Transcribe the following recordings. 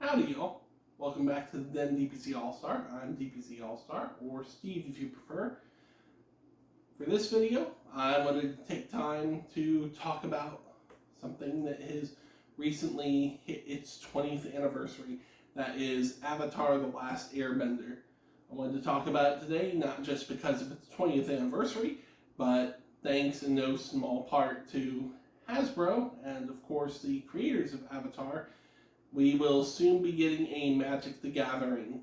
Howdy, y'all. Welcome back to the Den of DBZALLSTAR. I'm DBZALLSTAR, or Steve if you prefer. For this video, I wanted to take time to talk about something that has recently hit its 20th anniversary. That is Avatar: The Last Airbender. I wanted to talk about it today, not just because of its 20th anniversary, but thanks in no small part to Hasbro and, of course, the creators of Avatar. We will soon be getting a Magic the Gathering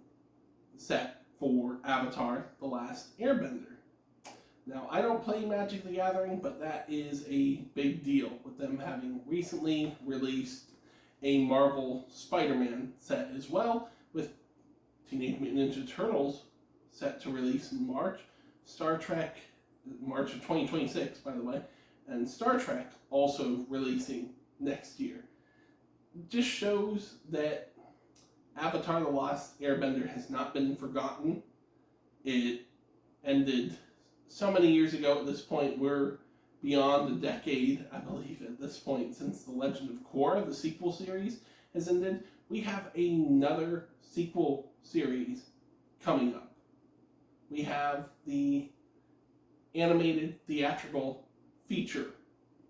set for Avatar: The Last Airbender. Now, I don't play Magic the Gathering, but that is a big deal with them having recently released a Marvel Spider-Man set as well, with Teenage Mutant Ninja Turtles set to release in March, Star Trek, March of 2026, by the way, and Star Trek also releasing next year. Just shows that Avatar: The Last Airbender has not been forgotten. It ended so many years ago at this point. We're beyond a decade, I believe, at this point, since the Legend of Korra, the sequel series, has ended. We have another sequel series coming up. We have the animated theatrical feature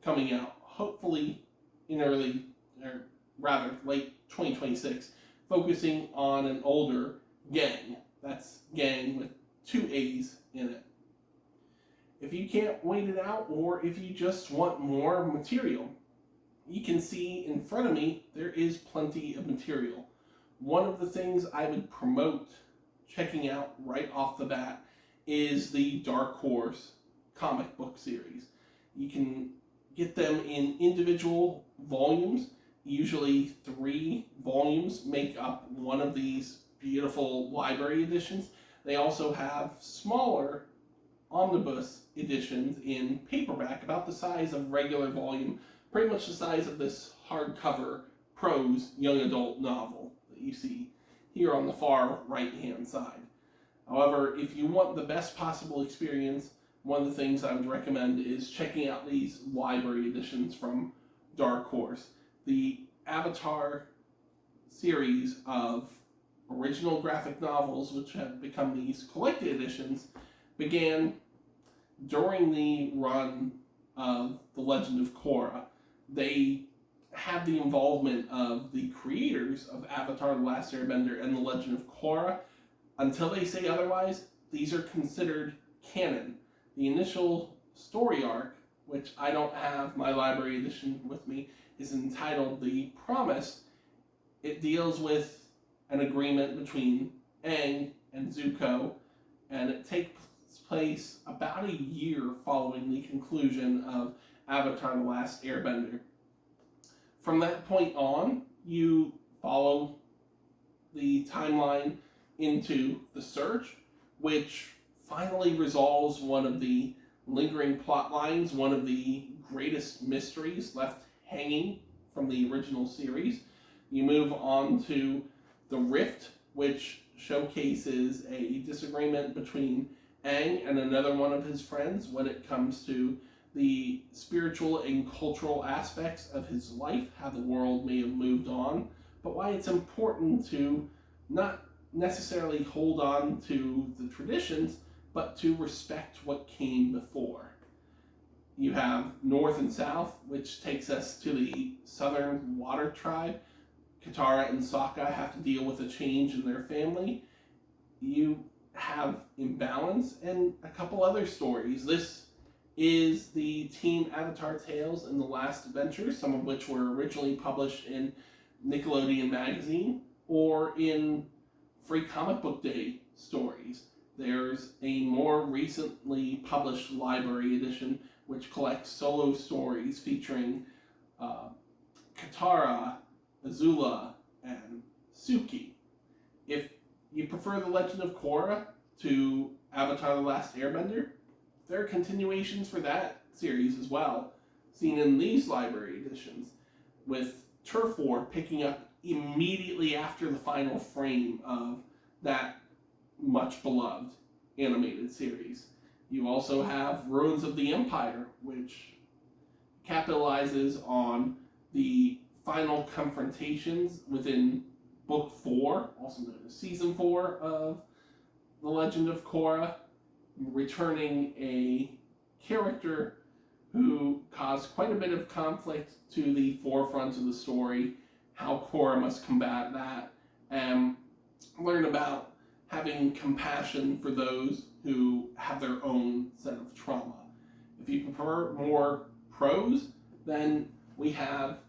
coming out, hopefully in late 2026, focusing on an older gang. That's gang with 2 A's in it. If you can't wait it out, or if you just want more material, you can see in front of me there is plenty of material. One of the things I would promote checking out right off the bat is the Dark Horse comic book series. You can get them in individual volumes. Usually 3 volumes make up one of these beautiful library editions. They also have smaller omnibus editions in paperback, about the size of regular volume, pretty much the size of this hardcover prose young adult novel that you see here on the far right hand side. However, if you want the best possible experience, one of the things I would recommend is checking out these library editions from Dark Horse. The Avatar series of original graphic novels, which have become these collected editions, began during the run of The Legend of Korra. They had the involvement of the creators of Avatar: The Last Airbender and The Legend of Korra. Until they say otherwise, these are considered canon. The initial story arc, which I don't have my library edition with me, is entitled The Promise. It deals with an agreement between Aang and Zuko, and it takes place about a year following the conclusion of Avatar: The Last Airbender. From that point on, you follow the timeline into The Search, which finally resolves one of the lingering plot lines, one of the greatest mysteries left hanging from the original series. You move on to The Rift, which showcases a disagreement between Aang and another one of his friends when it comes to the spiritual and cultural aspects of his life, how the world may have moved on, but why it's important to not necessarily hold on to the traditions, but to respect what came before. You have North and South, which takes us to the Southern Water Tribe. Katara and Sokka have to deal with a change in their family. You have Imbalance and a couple other stories. This is the Team Avatar Tales and The Last Adventure, some of which were originally published in Nickelodeon magazine or in Free Comic Book Day stories. There's a more recently published library edition which collects solo stories featuring Katara, Azula, and Suki. If you prefer The Legend of Korra to Avatar: The Last Airbender, there are continuations for that series as well, seen in these library editions, with Turf War picking up immediately after the final frame of that much beloved animated series. You also have Ruins of the Empire, which capitalizes on the final confrontations within Book 4, also known as Season 4 of The Legend of Korra, returning a character who caused quite a bit of conflict to the forefront of the story, how Korra must combat that, and learn about having compassion for those who have their own set of trauma. If you prefer more prose, then we have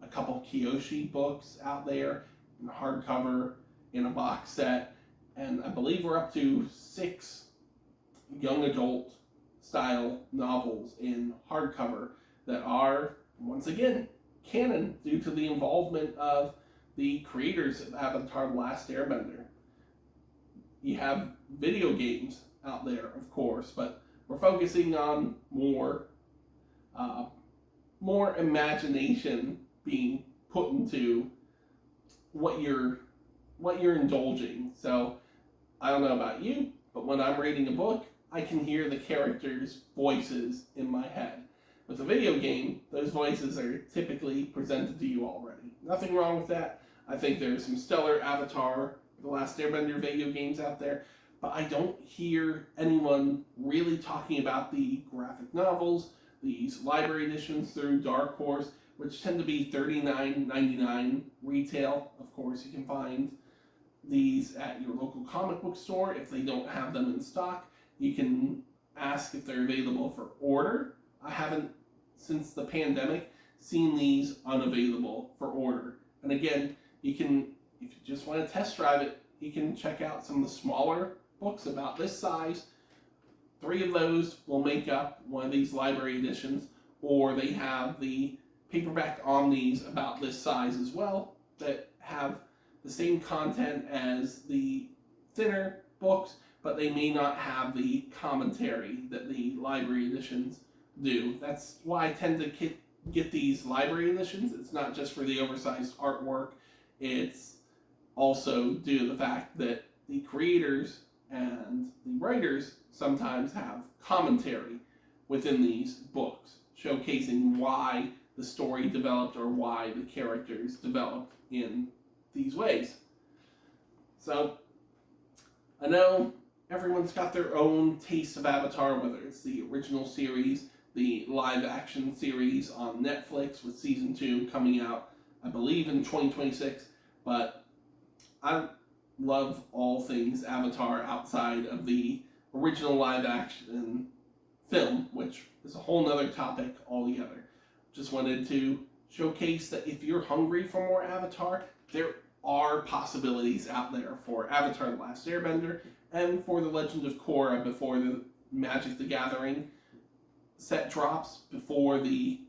a couple Kyoshi books out there in hardcover, in a box set, and I believe we're up to 6 young adult style novels in hardcover that are, once again, canon due to the involvement of the creators of Avatar: Last Airbender. You have video games out there, of course, but we're focusing on more imagination being put into what you're indulging. So I don't know about you, but when I'm reading a book, I can hear the characters' voices in my head. With a video game, those voices are typically presented to you already. Nothing wrong with that. I think there's some stellar Avatar, The Last Airbender video games out there, but I don't hear anyone really talking about the graphic novels, these library editions through Dark Horse, which tend to be $39.99 retail. Of course, you can find these at your local comic book store. If they don't have them in stock, you can ask if they're available for order. I haven't, since the pandemic, seen these unavailable for order. And again, you can, if you just want to test drive it, you can check out some of the smaller books about this size. 3 of those will make up one of these library editions, or they have the paperback omnis about this size as well that have the same content as the thinner books, but they may not have the commentary that the library editions do. That's why I tend to get these library editions. It's not just for the oversized artwork, it's also due to the fact that the creators and the writers sometimes have commentary within these books, showcasing why the story developed or why the characters developed in these ways. So, I know everyone's got their own taste of Avatar, whether it's the original series, the live action series on Netflix with season 2 coming out, I believe, in 2026, but I love all things Avatar outside of the original live action film, which is a whole nother topic altogether. Just wanted to showcase that if you're hungry for more Avatar, there are possibilities out there for Avatar: The Last Airbender and for The Legend of Korra before the Magic the Gathering set drops, before the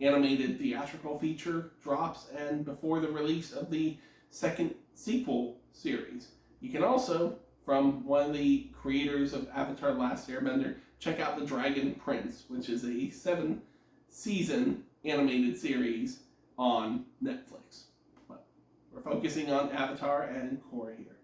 animated theatrical feature drops, and before the release of the second sequel series. You can also, from one of the creators of Avatar: Last Airbender, check out The Dragon Prince, which is a 7-season animated series on Netflix. But we're focusing on Avatar and Korra here.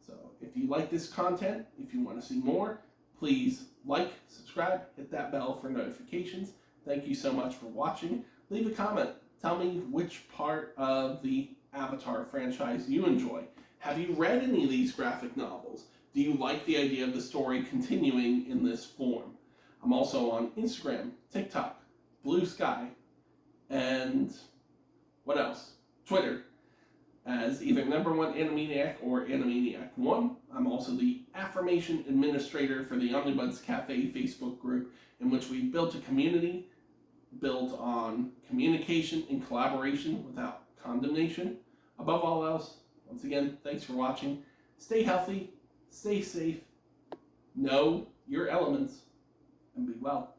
So if you like this content, if you want to see more, please like, subscribe, hit that bell for notifications. Thank you so much for watching. Leave a comment. Tell me which part of the Avatar franchise you enjoy. Have you read any of these graphic novels? Do you like the idea of the story continuing in this form? I'm also on Instagram, TikTok, Blue Sky, and what else? Twitter, as either #1 Animaniac or Animaniac1. I'm also the affirmation administrator for the Omnibuds Cafe Facebook group, in which we built a community built on communication and collaboration without condemnation. Above all else, once again, thanks for watching. Stay healthy, stay safe, know your elements, and be well.